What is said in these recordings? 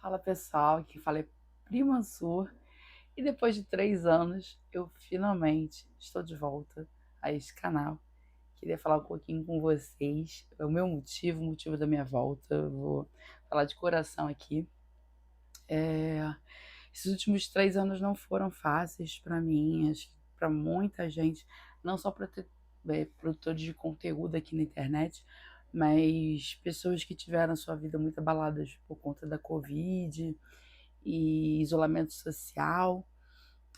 Fala pessoal, aqui fala é Pri Mansur e depois de 3 anos eu finalmente estou de volta a este canal. Queria falar um pouquinho com vocês, o meu motivo, o motivo da minha volta. Eu vou falar de coração aqui. Esses últimos 3 anos não foram fáceis para mim, acho que para muita gente, não só para ter produtores de conteúdo aqui na internet, mas pessoas que tiveram sua vida muito abaladas por conta da Covid e isolamento social.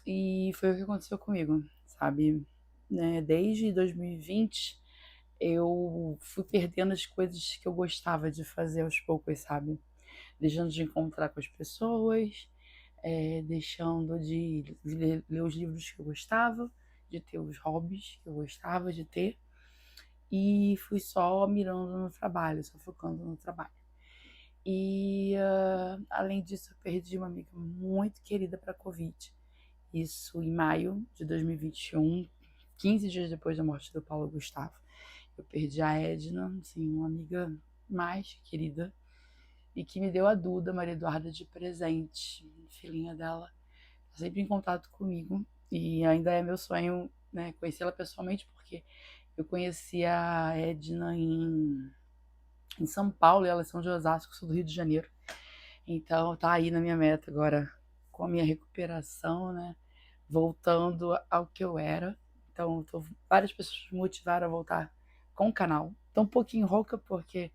E foi o que aconteceu comigo, sabe? Né? Desde 2020 eu fui perdendo as coisas que eu gostava de fazer aos poucos, sabe? Deixando de encontrar com as pessoas, deixando de ler os livros que eu gostava, de ter os hobbies que eu gostava de ter, e fui só mirando no trabalho, só focando no trabalho. E além disso, eu perdi uma amiga muito querida para a Covid. Isso em maio de 2021, 15 dias depois da morte do Paulo Gustavo. Eu perdi a Edna, assim, uma amiga mais querida, e que me deu a Duda, Maria Eduarda, de presente, filhinha dela, tá sempre em contato comigo. E ainda é meu sonho, né, conhecê-la pessoalmente, porque eu conheci a Edna em São Paulo e elas são de Osasco, sou do Rio de Janeiro. Então tá aí na minha meta agora, com a minha recuperação, né? Voltando ao que eu era. Então, várias pessoas me motivaram a voltar com o canal. Tô um pouquinho rouca porque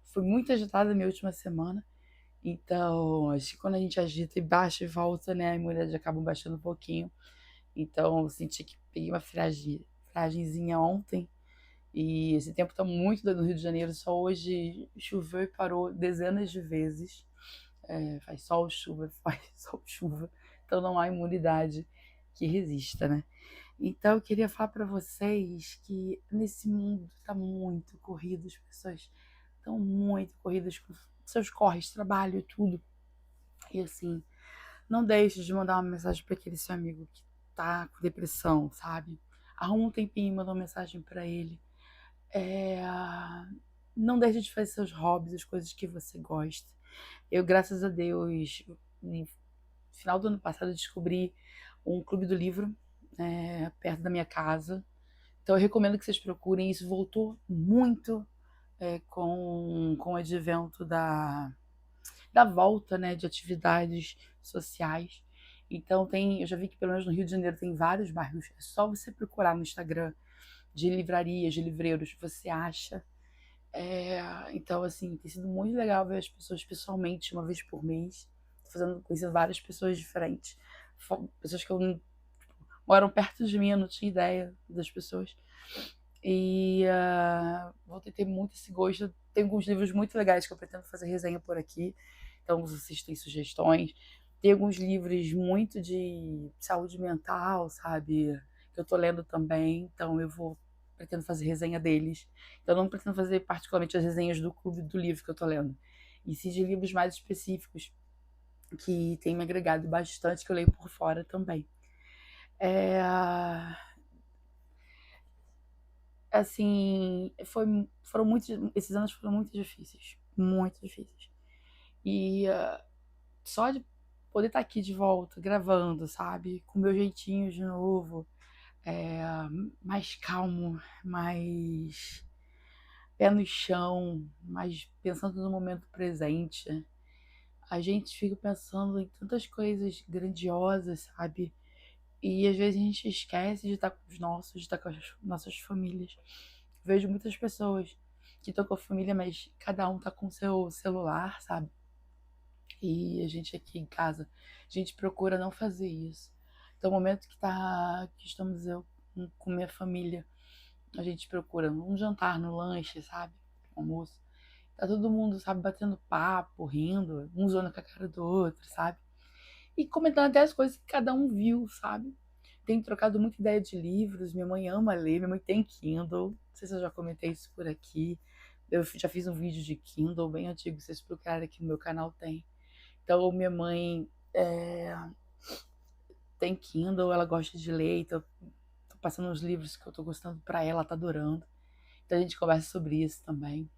foi muito agitada a minha última semana. Então, acho que quando a gente agita e baixa e volta, né? A imunidade acaba baixando um pouquinho. Então, eu senti que peguei uma fragenzinha ontem. E esse tempo tá muito doido no Rio de Janeiro. Só hoje choveu e parou dezenas de vezes. Faz sol, chuva, faz sol, chuva. Então não há imunidade que resista, né? Então eu queria falar para vocês que nesse mundo tá muito corrido, as pessoas estão muito corridas com seus corres, trabalho e tudo. E assim, não deixe de mandar uma mensagem para aquele seu amigo que tá com depressão, sabe? Arruma um tempinho e manda uma mensagem para ele. É... Não deixe de fazer seus hobbies, as coisas que você gosta. Eu, graças a Deus, no final do ano passado, descobri um clube do livro perto da minha casa. Então, eu recomendo que vocês procurem. Isso voltou muito com o advento da volta, né, de atividades sociais. Então, eu já vi que pelo menos no Rio de Janeiro tem vários bairros. É só você procurar no Instagram de livrarias, de livreiros, você acha. Então, assim, tem sido muito legal ver as pessoas pessoalmente uma vez por mês. Tô conhecendo várias pessoas diferentes. Pessoas que moram perto de mim, eu não tinha ideia das pessoas. E vou ter muito esse gosto. Tem alguns livros muito legais que eu pretendo fazer resenha por aqui. Então, se vocês têm sugestões. Tem alguns livros muito de saúde mental, sabe? Que eu tô lendo também. Então, pretendo fazer resenha deles. Então, eu não pretendo fazer particularmente as resenhas do clube do livro que eu tô lendo. E sim de livros mais específicos que tem me agregado bastante, que eu leio por fora também. É, assim, foram esses anos foram muito difíceis, muito difíceis. E só de poder estar aqui de volta, gravando, sabe, com o meu jeitinho de novo, é, mais calmo, mais pé no chão, mais pensando no momento presente. A gente fica pensando em tantas coisas grandiosas, sabe? E às vezes a gente esquece de estar com os nossos, de estar com as nossas famílias. Vejo muitas pessoas que estão com a família, mas cada um tá com o seu celular, sabe? E a gente aqui em casa, a gente procura não fazer isso. Então, no momento que estamos eu com minha família, a gente procura um jantar no lanche, sabe? Almoço. Tá todo mundo, sabe, batendo papo, rindo, um zoando com a cara do outro, sabe? E comentando até as coisas que cada um viu, sabe? Tenho trocado muita ideia de livros, minha mãe ama ler, minha mãe tem Kindle, não sei se eu já comentei isso por aqui. Eu já fiz um vídeo de Kindle bem antigo, vocês procurarem aqui no meu canal tem. Então, minha mãe tem Kindle, ela gosta de ler, então tô passando os livros que eu tô gostando pra ela, ela tá adorando. Então a gente conversa sobre isso também.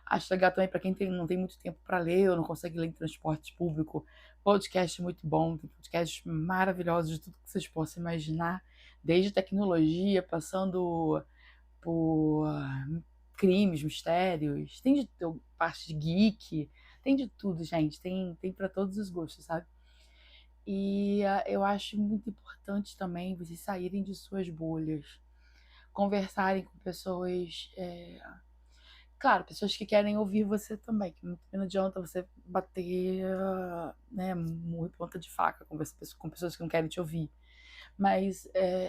Acho legal também para quem não tem muito tempo para ler ou não consegue ler em transporte público. Podcast muito bom, tem podcasts maravilhosos de tudo que vocês possam imaginar, desde tecnologia, passando por crimes, mistérios, tem de parte de geek, tem de tudo, gente, tem para todos os gostos, sabe? E eu acho muito importante também vocês saírem de suas bolhas, conversarem com pessoas, claro, pessoas que querem ouvir você também, que não adianta você bater, né, murro em ponta de faca, conversar com pessoas que não querem te ouvir. Mas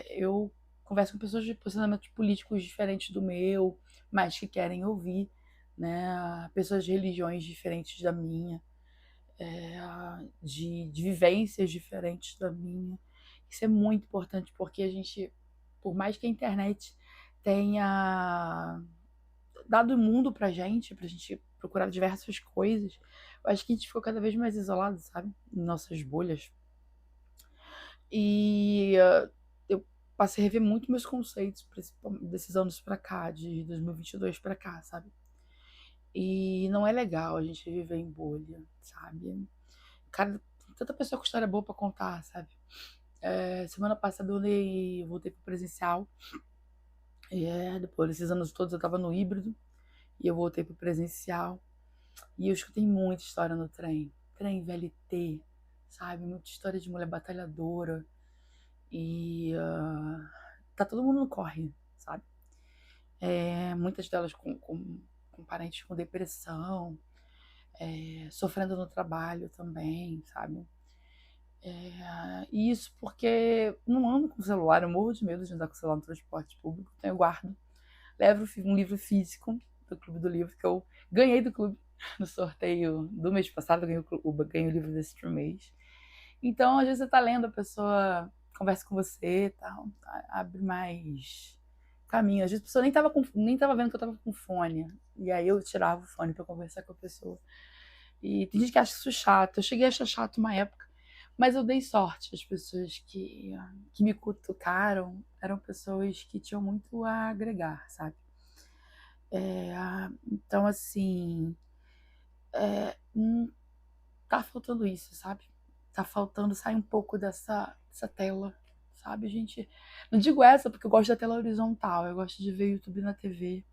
eu converso com pessoas de posicionamentos políticos diferentes do meu, mas que querem ouvir, né? Pessoas de religiões diferentes da minha, de vivências diferentes da minha. Isso é muito importante porque a gente, por mais que a internet tenha dado o mundo pra gente procurar diversas coisas, eu acho que a gente ficou cada vez mais isolado, sabe? Em nossas bolhas. E eu passei a rever muito meus conceitos desses anos pra cá, de 2022 pra cá, sabe? E não é legal a gente viver em bolha, sabe? Cara, tanta pessoa com história boa pra contar, sabe? Semana passada eu voltei pro presencial. Depois desses anos todos eu tava no híbrido. E eu voltei pro presencial. E eu escutei muita história no trem. Trem VLT, sabe? Muita história de mulher batalhadora. E tá todo mundo no corre, sabe? Muitas delas com parentes com depressão, sofrendo no trabalho também, sabe? E isso porque não ando com celular, eu morro de medo de andar com o celular no transporte público, então eu guardo. Levo um livro físico do Clube do Livro, que eu ganhei do clube no sorteio do mês passado, eu ganhei o livro desse mês. Então, às vezes você tá lendo, a pessoa conversa com você, tal, abre mais caminho. Às vezes a pessoa nem tava vendo que eu tava com fone. E aí eu tirava o fone pra conversar com a pessoa. E tem gente que acha isso chato. Eu cheguei a achar chato uma época. Mas eu dei sorte. As pessoas que me cutucaram eram pessoas que tinham muito a agregar, sabe? Então, assim, tá faltando isso, sabe? Tá faltando sair um pouco dessa tela, sabe, gente? Não digo essa porque eu gosto da tela horizontal, eu gosto de ver YouTube na TV.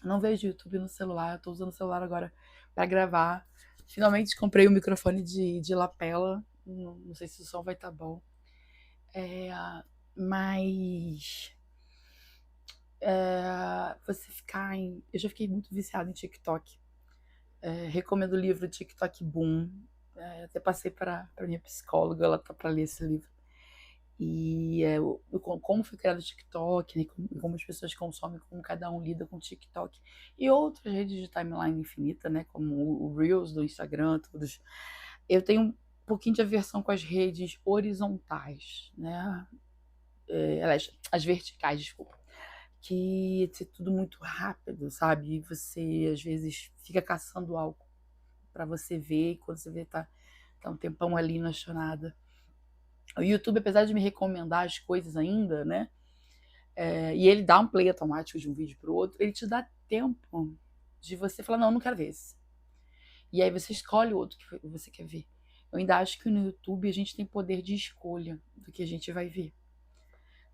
Não vejo YouTube no celular, eu tô usando o celular agora pra gravar. Finalmente comprei um microfone de lapela, não sei se o som vai estar bom. Mas você ficar em. Eu já fiquei muito viciada em TikTok. Recomendo o livro TikTok Boom. Até passei para minha psicóloga, ela tá para ler esse livro. E como foi criado o TikTok, né, como as pessoas consomem, como cada um lida com o TikTok. E outras redes de timeline infinita, né, como o Reels do Instagram, todos. Eu tenho um pouquinho de aversão com as redes horizontais, né? Aliás, as verticais, desculpa. Que é tudo muito rápido, sabe? E você, às vezes, fica caçando algo para você ver, e quando você vê, tá um tempão ali na chonada. O YouTube, apesar de me recomendar as coisas ainda, né? E ele dá um play automático de um vídeo pro outro, ele te dá tempo de você falar, não quero ver esse. E aí você escolhe o outro que você quer ver. Eu ainda acho que no YouTube a gente tem poder de escolha do que a gente vai ver,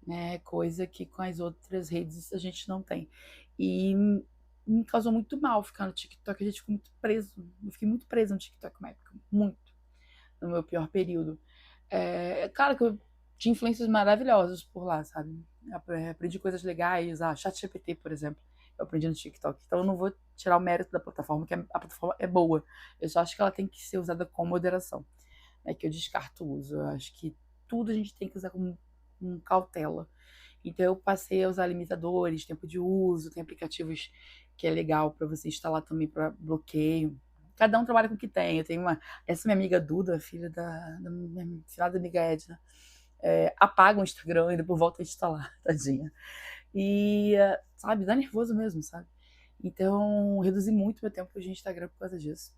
né? Coisa que com as outras redes a gente não tem. E me causou muito mal ficar no TikTok, a gente ficou muito preso. Eu fiquei muito presa no TikTok uma época, muito, no meu pior período. Claro que eu tinha influências maravilhosas por lá, sabe? Aprendi coisas legais, ChatGPT, por exemplo. Eu aprendi no TikTok. Então eu não vou tirar o mérito da plataforma, que a plataforma é boa. Eu só acho que ela tem que ser usada com moderação. Que eu descarto o uso. Eu acho que tudo a gente tem que usar com cautela. Então eu passei a usar limitadores, tempo de uso, tem aplicativos que é legal para você instalar também para bloqueio. Cada um trabalha com o que tem. Eu tenho essa minha amiga Duda, filha da minha filhada amiga Edna, apaga o Instagram e depois volta a instalar, tadinha. E, sabe, dá nervoso mesmo, sabe? Então, reduzi muito meu tempo de Instagram por causa disso.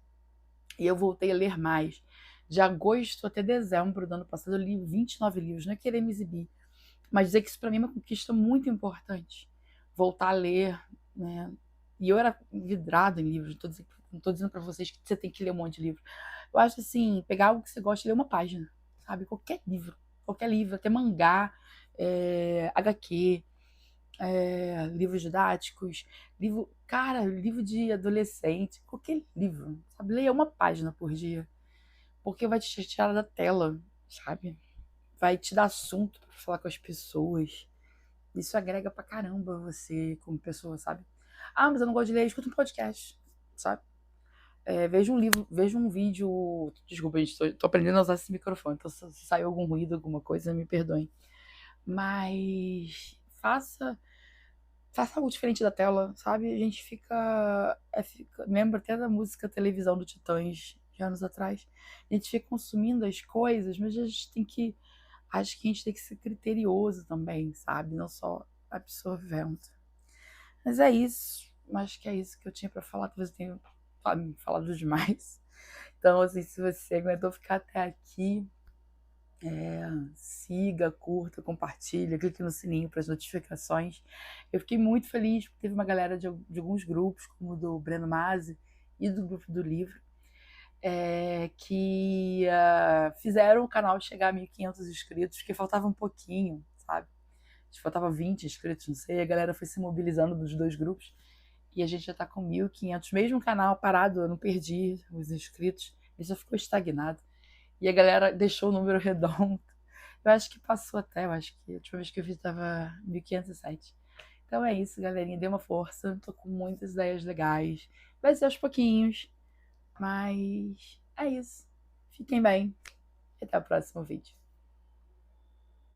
E eu voltei a ler mais. De agosto até dezembro do ano passado, eu li 29 livros. Não é querer me exibir, mas dizer que isso para mim é uma conquista muito importante. Voltar a ler, né? E eu era vidrada em livros, não tô dizendo pra vocês que você tem que ler um monte de livro. Eu acho assim, pegar algo que você gosta e ler uma página, sabe? Qualquer livro, até mangá, HQ, livros didáticos, livro de adolescente, qualquer livro, sabe? Leia uma página por dia, porque vai te tirar da tela, sabe? Vai te dar assunto pra falar com as pessoas. Isso agrega pra caramba você como pessoa, sabe? Ah, mas eu não gosto de ler, escuta um podcast, sabe? Veja um livro, veja um vídeo. Desculpa, gente, tô aprendendo a usar esse microfone, então se saiu algum ruído, alguma coisa, me perdoem. Mas faça algo diferente da tela, sabe? A gente lembra até da música Televisão do Titãs, de anos atrás. A gente fica consumindo as coisas, mas a gente tem que. Acho que a gente tem que ser criterioso também, sabe? Não só absorvendo. Mas é isso. Acho que é isso que eu tinha pra falar. Talvez eu tenha falado demais. Então, assim, se você aguentou ficar até aqui, siga, curta, compartilha, clique no sininho para as notificações. Eu fiquei muito feliz porque teve uma galera de alguns grupos, como o do Breno Masi e do grupo do livro, que fizeram o canal chegar a 1.500 inscritos, porque faltava um pouquinho, sabe? Acho que faltava 20 inscritos, não sei. A galera foi se mobilizando dos dois grupos e a gente já tá com 1.500. Mesmo o canal parado, eu não perdi os inscritos, ele só ficou estagnado. E a galera deixou o número redondo. Eu acho que passou até, eu acho que a última vez que eu vi tava 1.507. Então é isso, galerinha. Dê uma força. Tô com muitas ideias legais. Vai ser aos pouquinhos. Mas é isso. Fiquem bem. E até o próximo vídeo.